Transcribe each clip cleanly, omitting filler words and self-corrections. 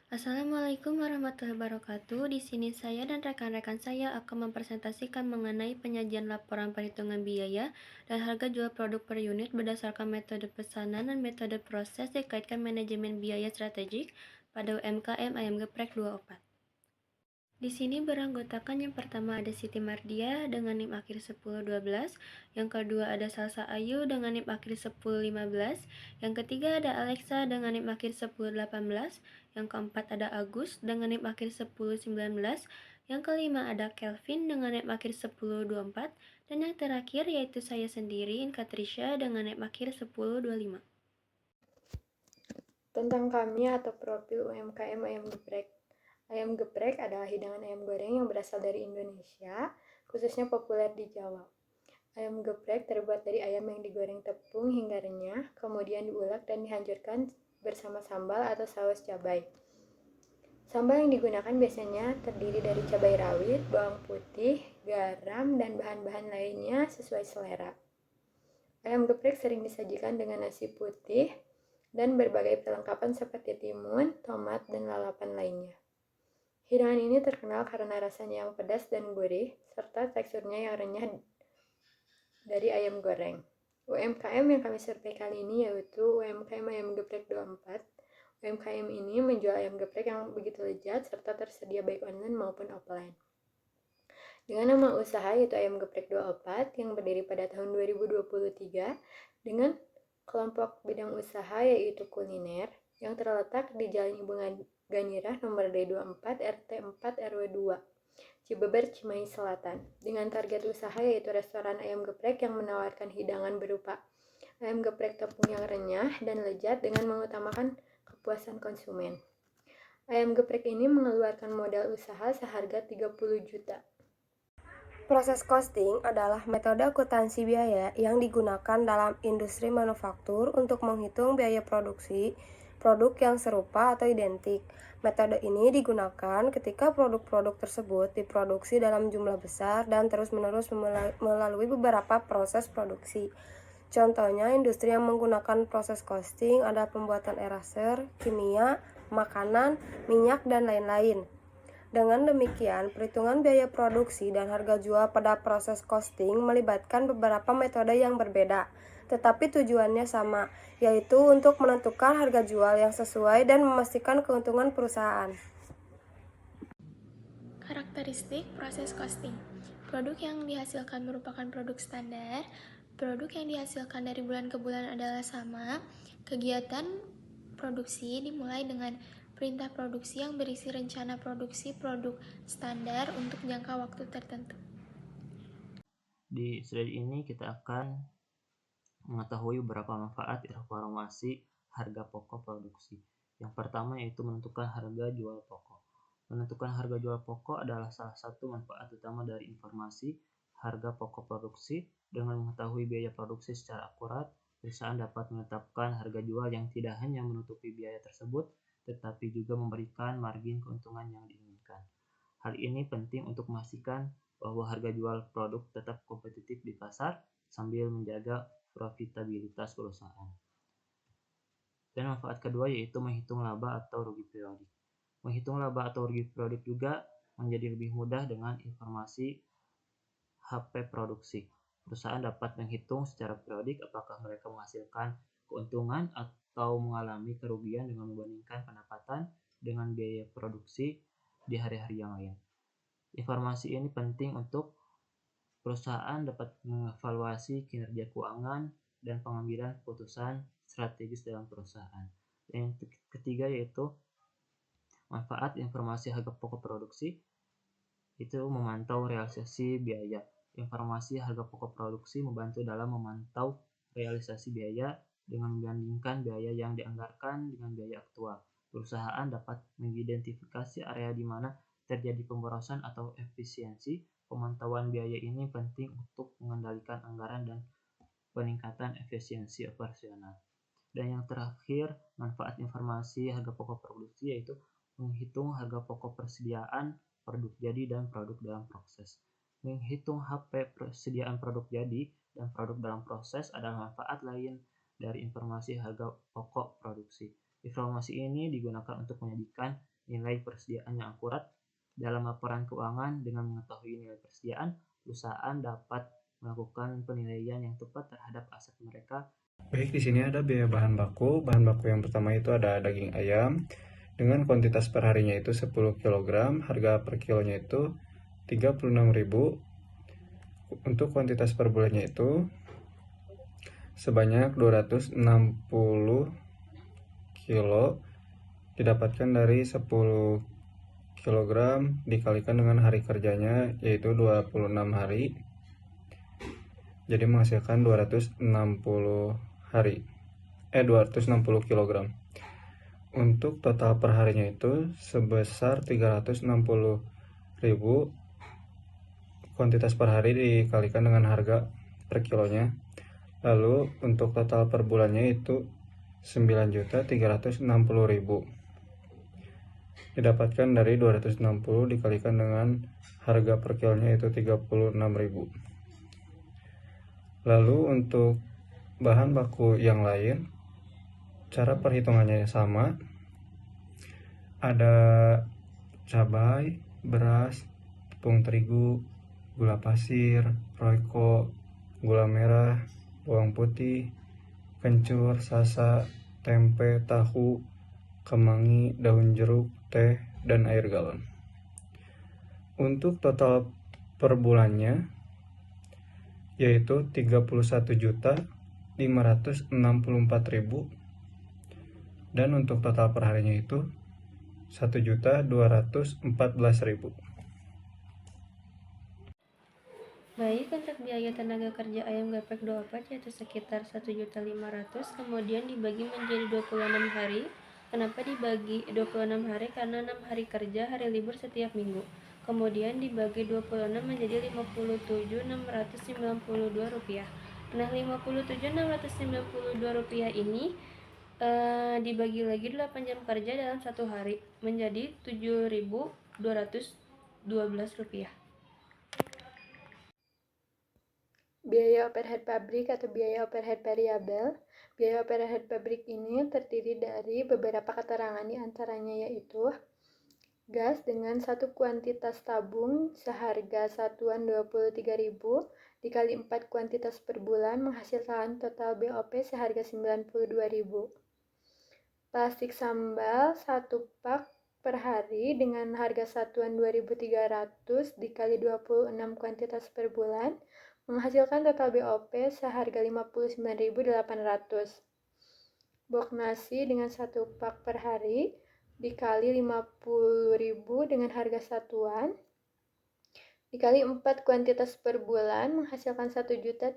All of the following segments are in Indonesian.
Assalamualaikum warahmatullahi wabarakatuh. Di sini saya dan rekan-rekan saya akan mempresentasikan mengenai penyajian laporan perhitungan biaya dan harga jual produk per unit berdasarkan metode pesanan dan metode proses dikaitkan manajemen biaya strategik pada UMKM Ayam Geprek 24. Di sini beranggotakan yang pertama ada Siti Mardia dengan NIM akhir 1012, yang kedua ada Salsa Ayu dengan NIM akhir 1015, yang ketiga ada Alexa dengan NIM akhir 1018, yang keempat ada Agus dengan NIM akhir 1019, yang kelima ada Kelvin dengan NIM akhir 1024, dan yang terakhir yaitu saya sendiri, Inkatricia dengan NIM akhir 1025. Tentang kami atau profil UMKM Ayam Geprek. Ayam geprek adalah hidangan ayam goreng yang berasal dari Indonesia, khususnya populer di Jawa. Ayam geprek terbuat dari ayam yang digoreng tepung hingga renyah, kemudian diulek dan dihancurkan bersama sambal atau saus cabai. Sambal yang digunakan biasanya terdiri dari cabai rawit, bawang putih, garam, dan bahan-bahan lainnya sesuai selera. Ayam geprek sering disajikan dengan nasi putih dan berbagai perlengkapan seperti timun, tomat, dan lalapan lainnya. Hidangan ini terkenal karena rasanya yang pedas dan gurih, serta teksturnya yang renyah dari ayam goreng. UMKM yang kami survei kali ini yaitu UMKM Ayam Geprek 24. UMKM ini menjual ayam geprek yang begitu lezat serta tersedia baik online maupun offline. Dengan nama usaha yaitu Ayam Geprek 24 yang berdiri pada tahun 2023 dengan kelompok bidang usaha yaitu kuliner yang terletak di Jalan Ibu Ganirah nomor D24 RT 4 RW 2 Cibeber, Cimahi Selatan, dengan target usaha yaitu restoran ayam geprek yang menawarkan hidangan berupa ayam geprek tepung yang renyah dan lezat dengan mengutamakan kepuasan konsumen. Ayam geprek ini mengeluarkan modal usaha seharga 30 juta. Proses costing adalah metode akuntansi biaya yang digunakan dalam industri manufaktur untuk menghitung biaya produksi produk yang serupa atau identik. Metode ini digunakan ketika produk-produk tersebut diproduksi dalam jumlah besar dan terus-menerus melalui beberapa proses produksi. Contohnya, industri yang menggunakan proses costing ada pembuatan eraser, kimia, makanan, minyak, dan lain-lain. Dengan demikian, perhitungan biaya produksi dan harga jual pada proses costing melibatkan beberapa metode yang berbeda, tetapi tujuannya sama, yaitu untuk menentukan harga jual yang sesuai dan memastikan keuntungan perusahaan. Karakteristik proses costing. Produk yang dihasilkan merupakan produk standar. Produk yang dihasilkan dari bulan ke bulan adalah sama. Kegiatan produksi dimulai dengan perintah produksi yang berisi rencana produksi produk standar untuk jangka waktu tertentu. Di slide ini kita akan mengetahui beberapa manfaat informasi harga pokok produksi. Yang pertama yaitu menentukan harga jual pokok. Menentukan harga jual pokok adalah salah satu manfaat utama dari informasi harga pokok produksi. Dengan mengetahui biaya produksi secara akurat, perusahaan dapat menetapkan harga jual yang tidak hanya menutupi biaya tersebut, tetapi juga memberikan margin keuntungan yang diinginkan. Hal ini penting untuk memastikan bahwa harga jual produk tetap kompetitif di pasar sambil menjaga profitabilitas perusahaan. Dan manfaat kedua yaitu menghitung laba atau rugi periodik. Menghitung laba atau rugi periodik juga menjadi lebih mudah dengan informasi HP produksi. Perusahaan dapat menghitung secara periodik apakah mereka menghasilkan keuntungan atau mengalami kerugian dengan membandingkan pendapatan dengan biaya produksi di hari-hari yang lain. Informasi ini penting untuk perusahaan dapat mengevaluasi kinerja keuangan dan pengambilan keputusan strategis dalam perusahaan. Yang ketiga yaitu manfaat informasi harga pokok produksi itu memantau realisasi biaya. Informasi harga pokok produksi membantu dalam memantau realisasi biaya dengan membandingkan biaya yang dianggarkan dengan biaya aktual. Perusahaan dapat mengidentifikasi area di mana terjadi pemborosan atau efisiensi. Pemantauan biaya ini penting untuk mengendalikan anggaran dan peningkatan efisiensi operasional. Dan yang terakhir, manfaat informasi harga pokok produksi yaitu menghitung harga pokok persediaan produk jadi dan produk dalam proses. Menghitung HP persediaan produk jadi dan produk dalam proses adalah manfaat lain dari informasi harga pokok produksi. Informasi ini digunakan untuk menyajikan nilai persediaan yang akurat. Dalam laporan keuangan, dengan mengetahui nilai persediaan, perusahaan dapat melakukan penilaian yang tepat terhadap aset mereka. Baik, di sini ada biaya bahan baku. Bahan baku yang pertama itu ada daging ayam dengan kuantitas per harinya itu 10 kg, harga per kilonya itu 36.000. Untuk kuantitas per bulannya itu sebanyak 260 kilo didapatkan dari 10 kg dikalikan dengan hari kerjanya yaitu 26 hari. Jadi menghasilkan 260 kg. Untuk total per harinya itu sebesar 360.000. Kuantitas per hari dikalikan dengan harga per kilonya. Lalu untuk total per bulannya itu 9.360.000. Didapatkan dari 260 dikalikan dengan harga per kilonya itu 36.000. Lalu untuk bahan baku yang lain, cara perhitungannya sama. Ada cabai, beras, tepung terigu, gula pasir, royco, gula merah, bawang putih, kencur, sasa, tempe, tahu, kemangi, daun jeruk, teh, dan air galon. Untuk total per bulannya yaitu 31.564.000, dan untuk total per harinya itu 1.214.000. Baik, untuk biaya tenaga kerja ayam geprek 24 yaitu sekitar 1.500.000, kemudian dibagi menjadi 26 hari. Kenapa dibagi 26 hari? Karena 6 hari kerja, hari libur setiap minggu. Kemudian dibagi 26 menjadi 57.692 rupiah. Nah, 57.692 rupiah ini dibagi lagi 8 jam kerja dalam satu hari menjadi 7.212 rupiah. Biaya overhead pabrik atau biaya overhead variabel. Biaya overhead pabrik ini terdiri dari beberapa keterangan, di antaranya yaitu gas dengan satu kuantitas tabung seharga satuan 23.000 dikali 4 kuantitas per bulan menghasilkan total BOP seharga 92.000. Plastik sambal 1 pak per hari dengan harga satuan 2.300 dikali 26 kuantitas per bulan menghasilkan total BOP seharga 59.800. Box nasi dengan 1 pak per hari dikali 50.000 dengan harga satuan dikali 4 kuantitas per bulan menghasilkan 1.300.000.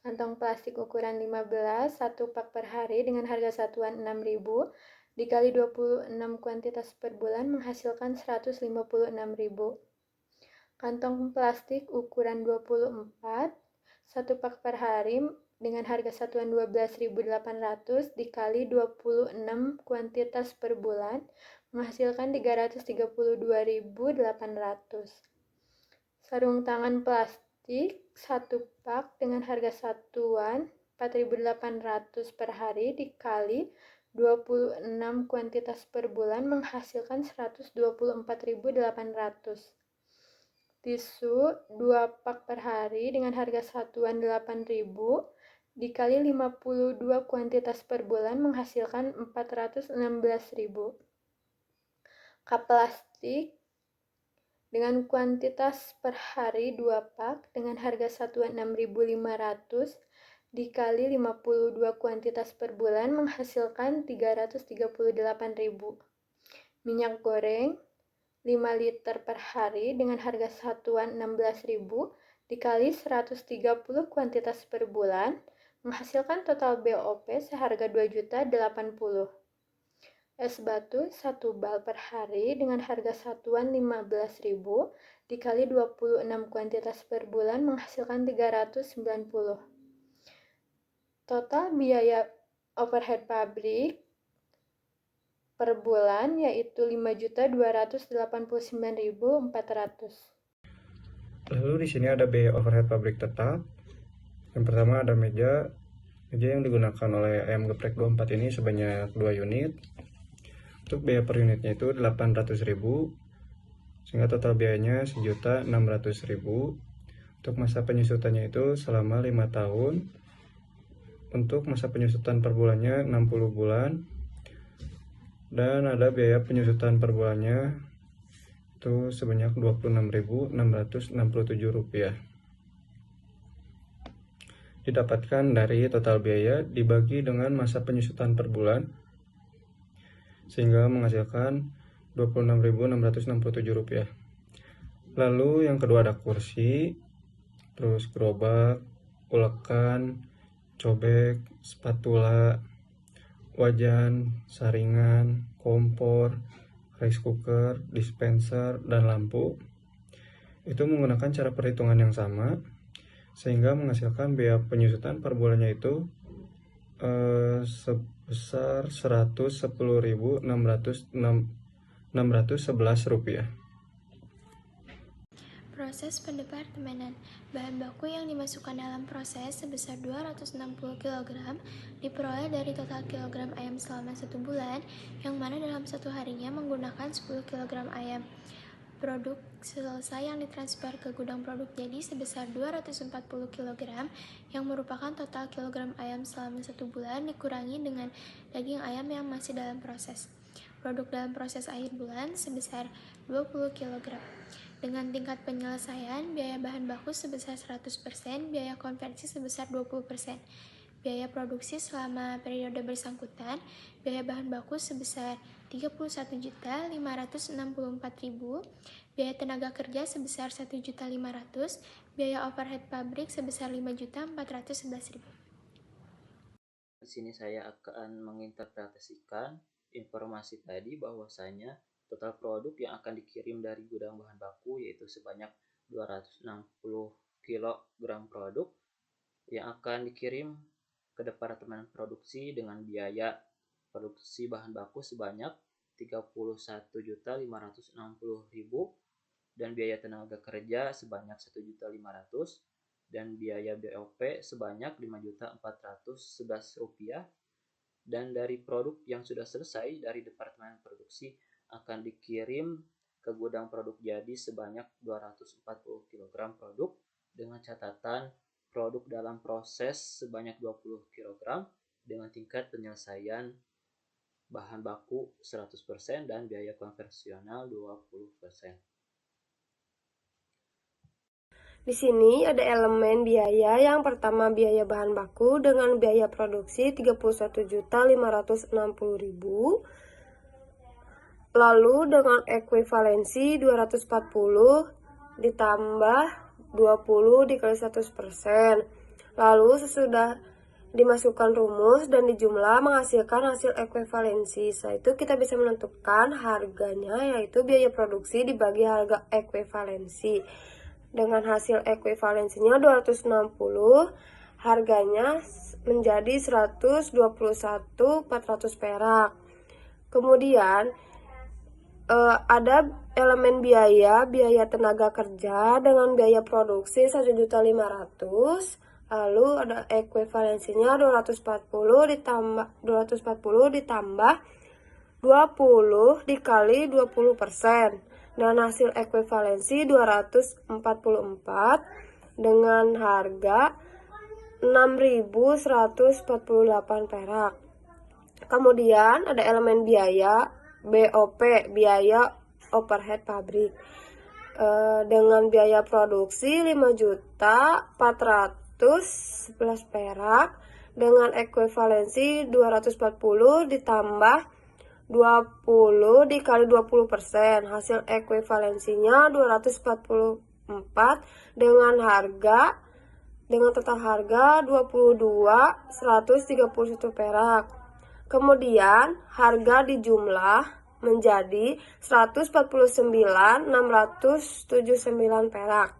Kantong plastik ukuran 15 1 pak per hari dengan harga satuan 6.000 dikali 26 kuantitas per bulan menghasilkan 156.000. Kantong plastik ukuran 24 1 pak per hari dengan harga satuan 12.800 dikali 26 kuantitas per bulan menghasilkan 332.800. Sarung tangan plastik 1 pak dengan harga satuan 4.800 per hari dikali 26 kuantitas per bulan menghasilkan 124.800. Tisu 2 pak per hari dengan harga satuan 8.000 dikali 52 kuantitas per bulan menghasilkan 416.000. Kap plastik dengan kuantitas per hari 2 pak dengan harga satuan 6.500 dikali 52 kuantitas per bulan menghasilkan 338.000. Minyak goreng 5 liter per hari dengan harga satuan 16.000 dikali 130 kuantitas per bulan menghasilkan total BOP seharga 2.080.000. Es batu 1 bal per hari dengan harga satuan 15.000 dikali 26 kuantitas per bulan menghasilkan 390. Total biaya overhead pabrik per bulan yaitu 5.289.400. Lalu di sini ada biaya overhead pabrik tetap. Yang pertama ada meja yang digunakan oleh ayam geprek 24 ini sebanyak 2 unit. Untuk biaya per unitnya itu 800.000, sehingga total biayanya 1.600.000. Untuk masa penyusutannya itu selama 5 tahun. Untuk masa penyusutan per bulannya 60 bulan. Dan ada biaya penyusutan per bulannya itu sebanyak Rp26.667. Didapatkan dari total biaya dibagi dengan masa penyusutan per bulan, sehingga menghasilkan Rp26.667. Lalu yang kedua ada kursi, terus gerobak, ulekan, cobek, spatula, wajan, saringan, kompor, rice cooker, dispenser, dan lampu. Itu menggunakan cara perhitungan yang sama, sehingga menghasilkan biaya penyusutan per bulannya itu sebesar Rp110.611. Proses pendepartemenan. Bahan baku yang dimasukkan dalam proses sebesar 260 kg diperoleh dari total kilogram ayam selama 1 bulan, yang mana dalam satu harinya menggunakan 10 kg ayam. Produk selesai yang ditransfer ke gudang produk jadi sebesar 240 kg, yang merupakan total kilogram ayam selama 1 bulan dikurangi dengan daging ayam yang masih dalam proses. Produk dalam proses akhir bulan sebesar 20 kg. Dengan tingkat penyelesaian, biaya bahan baku sebesar 100%, biaya konversi sebesar 20%. Biaya produksi selama periode bersangkutan, biaya bahan baku sebesar Rp31.564.000, biaya tenaga kerja sebesar Rp1.500.000, biaya overhead pabrik sebesar Rp5.411.000. Di sini saya akan menginterpretasikan informasi tadi bahwasanya total produk yang akan dikirim dari gudang bahan baku yaitu sebanyak 260 kg produk yang akan dikirim ke departemen produksi dengan biaya produksi bahan baku sebanyak Rp31.560.000 dan biaya tenaga kerja sebanyak Rp1.500.000 dan biaya BOP sebanyak Rp5.411. Dan dari produk yang sudah selesai dari departemen produksi akan dikirim ke gudang produk jadi sebanyak 240 kg produk dengan catatan produk dalam proses sebanyak 20 kg dengan tingkat penyelesaian bahan baku 100% dan biaya konversional 20%. Di sini ada elemen biaya. Yang pertama biaya bahan baku dengan biaya produksi Rp31.560.000. Lalu dengan ekuivalensi 240 ditambah 20 dikali 100%. Lalu sesudah dimasukkan rumus dan dijumlah menghasilkan hasil ekuivalensi. Setelah itu kita bisa menentukan harganya, yaitu biaya produksi dibagi harga ekuivalensi. Dengan hasil ekuivalensinya 260, harganya menjadi 121.400 perak. Kemudian ada elemen biaya tenaga kerja dengan biaya produksi 1.500.000. Lalu ada ekuivalensinya 240 ditambah 20 dikali 20%. Dan hasil ekuivalensi 244 dengan harga 6.148 perak. Kemudian ada elemen biaya BOP, biaya overhead pabrik, dengan biaya produksi 5.411 perak dengan ekuivalensi 240 ditambah 20 dikali 20%. Hasil ekuivalensinya 244 dengan total harga 22.131 perak. Kemudian harga dijumlah menjadi 149.679 perak.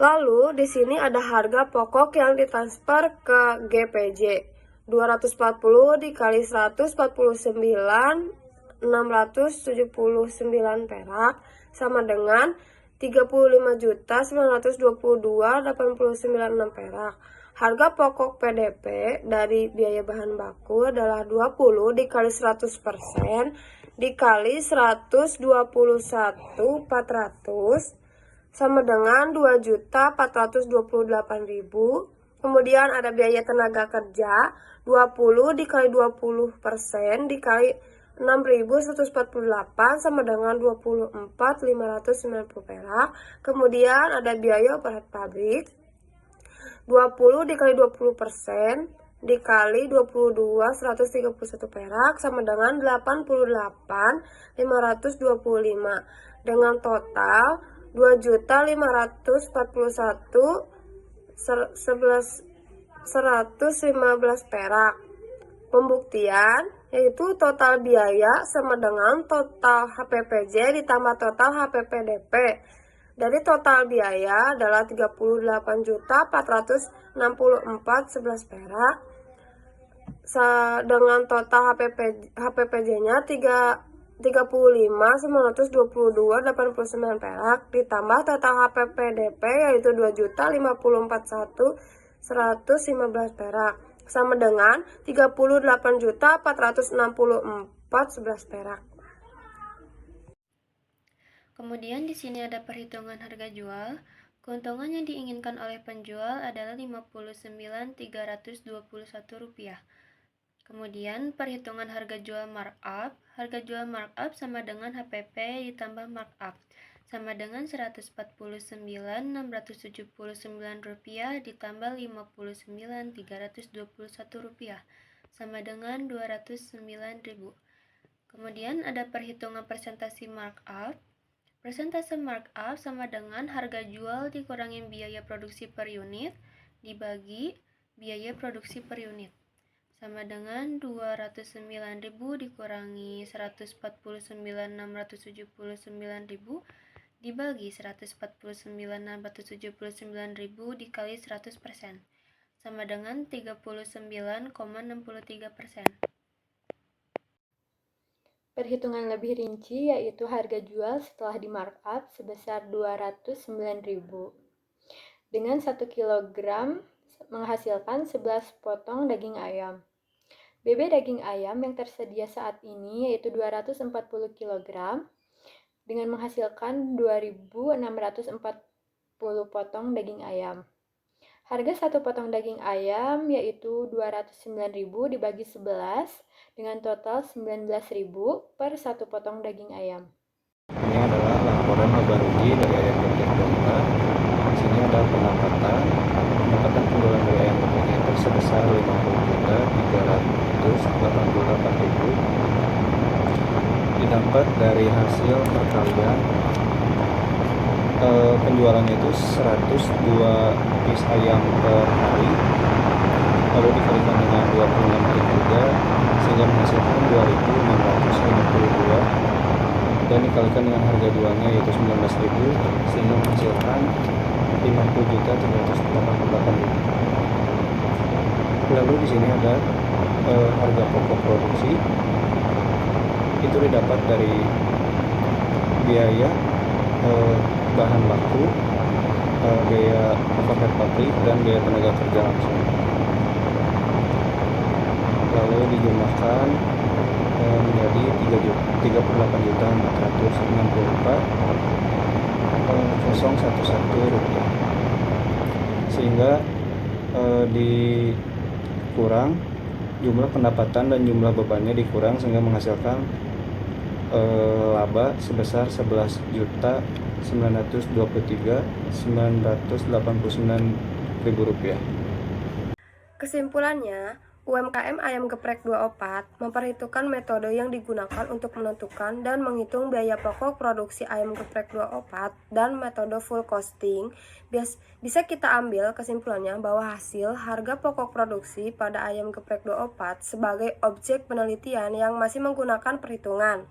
Lalu di sini ada harga pokok yang ditransfer ke GPJ. 240 dikali 149.679 perak sama dengan 35.922.896 perak. Harga pokok PDP dari biaya bahan baku adalah 20 dikali 100% dikali 121.400 sama dengan 2.428.000. Kemudian ada biaya tenaga kerja 20 dikali 20% dikali 6.148 sama dengan 24.590 perak. Kemudian ada biaya overhead pabrik 20 dikali 20% dikali 22 131 perak sama dengan 88.525 dengan total 2.541.115 perak. Pembuktian yaitu total biaya sama dengan total HPPJ ditambah total HPPDP. Dari total biaya adalah 38.464.11 perak. Dengan total HPPJ-nya 35.922.89 perak ditambah total HPPDP yaitu 2.054.115 perak sama dengan 38.464.11 perak. Kemudian di sini ada perhitungan harga jual. Keuntungan yang diinginkan oleh penjual adalah Rp59.321. Kemudian perhitungan harga jual markup. Harga jual markup sama dengan HPP ditambah markup sama dengan Rp149.679 ditambah Rp59.321 sama dengan Rp209.000. Kemudian ada perhitungan presentasi markup. Persentase markup sama dengan harga jual dikurangi biaya produksi per unit dibagi biaya produksi per unit sama dengan 209.000 dikurangi 149.679.000 dibagi 149.679.000 dikali 100% sama dengan 39,63%. Perhitungan lebih rinci yaitu harga jual setelah di markup sebesar 209.000. Dengan 1 kg menghasilkan 11 potong daging ayam. BB daging ayam yang tersedia saat ini yaitu 240 kg dengan menghasilkan 2.640 potong daging ayam. Harga satu potong daging ayam yaitu 209.000 dibagi 11 dengan total 19.000 per satu potong daging ayam. Ini adalah laporan laba rugi dari ayam geprek domba. Di sini ada pendapatan penjualan dari ayam geprek itu sebesar 50.388.000 didapat dari hasil perkalian penjualannya itu 102 piece ayam per hari lalu dikalikan dengan 26 hari juga sehingga menghasilkan 2.652 dan dikalikan dengan harga jualnya yaitu 19.000 sehingga menghasilkan 50.388.000. Lalu di sini ada harga pokok produksi itu didapat dari biaya bahan baku, biaya overhead pabrik dan biaya tenaga kerja langsung. Lalu dijumlahkan menjadi 38.464.011 rupiah. Sehingga dikurang jumlah pendapatan dan jumlah bebannya dikurang sehingga menghasilkan laba sebesar 11.923.989.000 rupiah. Kesimpulannya, UMKM Ayam Geprek 24 memperhitungkan metode yang digunakan untuk menentukan dan menghitung biaya pokok produksi ayam geprek 24 dan metode full costing. Bisa kita ambil kesimpulannya bahwa hasil harga pokok produksi pada ayam geprek 24 sebagai objek penelitian yang masih menggunakan perhitungan.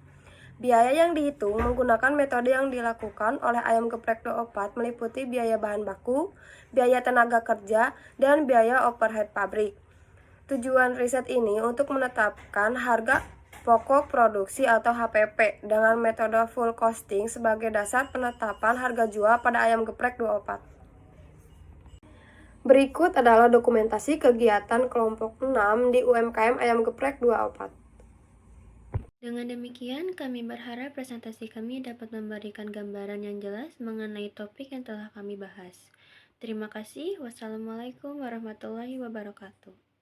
Biaya yang dihitung menggunakan metode yang dilakukan oleh ayam geprek 24 meliputi biaya bahan baku, biaya tenaga kerja, dan biaya overhead pabrik. Tujuan riset ini untuk menetapkan harga pokok produksi atau HPP dengan metode full costing sebagai dasar penetapan harga jual pada ayam geprek 24. Berikut adalah dokumentasi kegiatan kelompok 6 di UMKM Ayam Geprek 24. Dengan demikian, kami berharap presentasi kami dapat memberikan gambaran yang jelas mengenai topik yang telah kami bahas. Terima kasih. Wassalamualaikum warahmatullahi wabarakatuh.